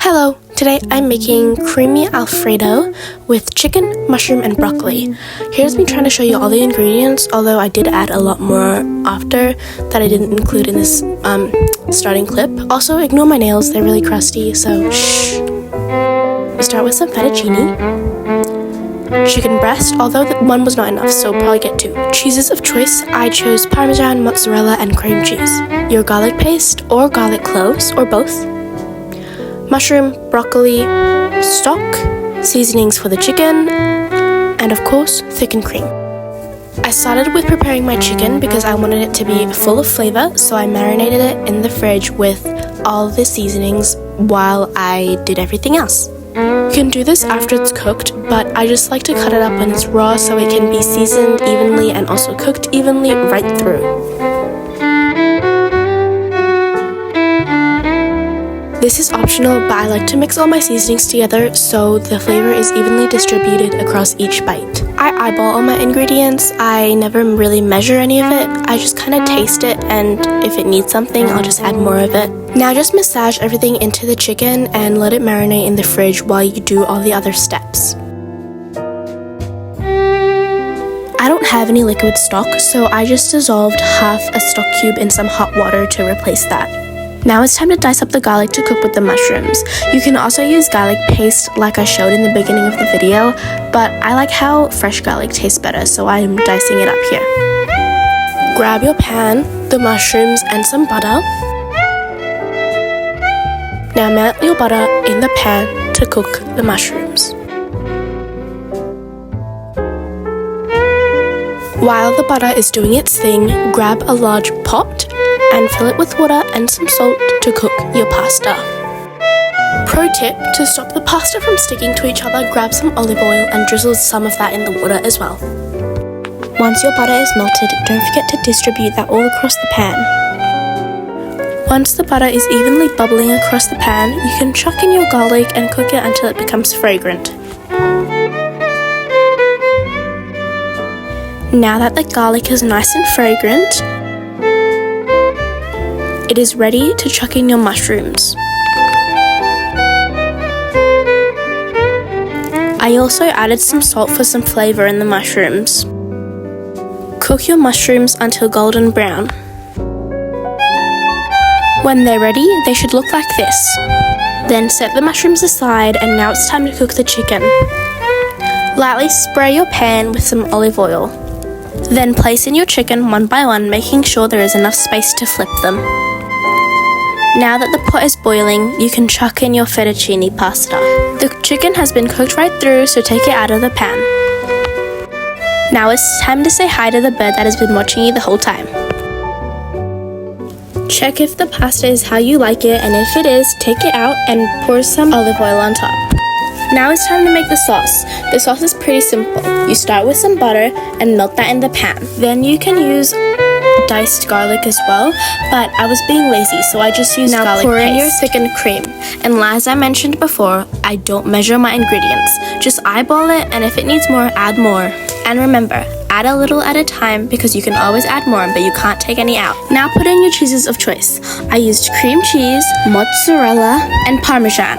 Hello, today I'm making creamy alfredo with chicken, mushroom and broccoli. Here's me trying to show you all the ingredients, although I did add a lot more after that I didn't include in this starting clip. Also, ignore my nails, they're really crusty, so shh. We start with some fettuccine, chicken breast, although one was not enough, so probably get two. Cheeses of choice, I chose Parmesan, mozzarella and cream cheese. Your garlic paste or garlic cloves, or both. Mushroom, broccoli, stock, seasonings for the chicken, and of course, thickened cream. I started with preparing my chicken because I wanted it to be full of flavor, so I marinated it in the fridge with all the seasonings while I did everything else. You can do this after it's cooked, but I just like to cut it up when it's raw so it can be seasoned evenly and also cooked evenly right through. This is optional, but I like to mix all my seasonings together so the flavor is evenly distributed across each bite. I eyeball all my ingredients. I never really measure any of it. I just kind of taste it, and if it needs something, I'll just add more of it. Now just massage everything into the chicken and let it marinate in the fridge while you do all the other steps. I don't have any liquid stock, so I just dissolved half a stock cube in some hot water to replace that. Now it's time to dice up the garlic to cook with the mushrooms. You can also use garlic paste like I showed in the beginning of the video, but I like how fresh garlic tastes better, so I'm dicing it up here. Grab your pan, the mushrooms and some butter. Now melt your butter in the pan to cook the mushrooms. While the butter is doing its thing, grab a large pot and fill it with water and some salt to cook your pasta. Pro tip, to stop the pasta from sticking to each other, grab some olive oil and drizzle some of that in the water as well. Once your butter is melted, don't forget to distribute that all across the pan. Once the butter is evenly bubbling across the pan, you can chuck in your garlic and cook it until it becomes fragrant. Now that the garlic is nice and fragrant, it is ready to chuck in your mushrooms. I also added some salt for some flavor in the mushrooms. Cook your mushrooms until golden brown. When they're ready, they should look like this. Then set the mushrooms aside, and now it's time to cook the chicken. Lightly spray your pan with some olive oil. Then place in your chicken one by one, making sure there is enough space to flip them. Now that the pot is boiling, you can chuck in your fettuccine pasta. The chicken has been cooked right through, so take it out of the pan. Now it's time to say hi to the bird that has been watching you the whole time. Check if the pasta is how you like it, and if it is, take it out and pour some olive oil on top. Now it's time to make the sauce. The sauce is pretty simple. You start with some butter and melt that in the pan. Then you can use diced garlic as well, but I was being lazy, so I just used garlic paste. Now pour in your thickened cream. And as I mentioned before, I don't measure my ingredients. Just eyeball it, and if it needs more, add more. And remember, add a little at a time because you can always add more, but you can't take any out. Now put in your cheeses of choice. I used cream cheese, mozzarella, and Parmesan.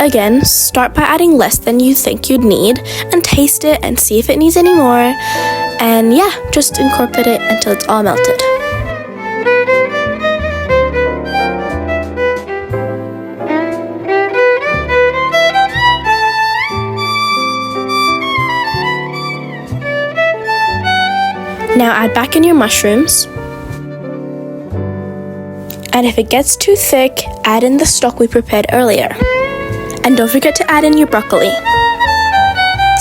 Again, start by adding less than you think you'd need and taste it and see if it needs any more. And yeah, just incorporate it until it's all melted. Now add back in your mushrooms. And if it gets too thick, add in the stock we prepared earlier. And don't forget to add in your broccoli.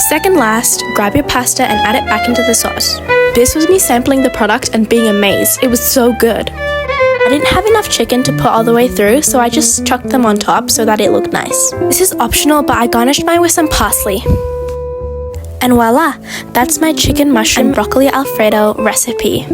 Second last, grab your pasta and add it back into the sauce. This was me sampling the product and being amazed. It was so good. I didn't have enough chicken to put all the way through, so I just chucked them on top so that it looked nice. This is optional, but I garnished mine with some parsley. And voila, that's my chicken, mushroom, and broccoli alfredo recipe.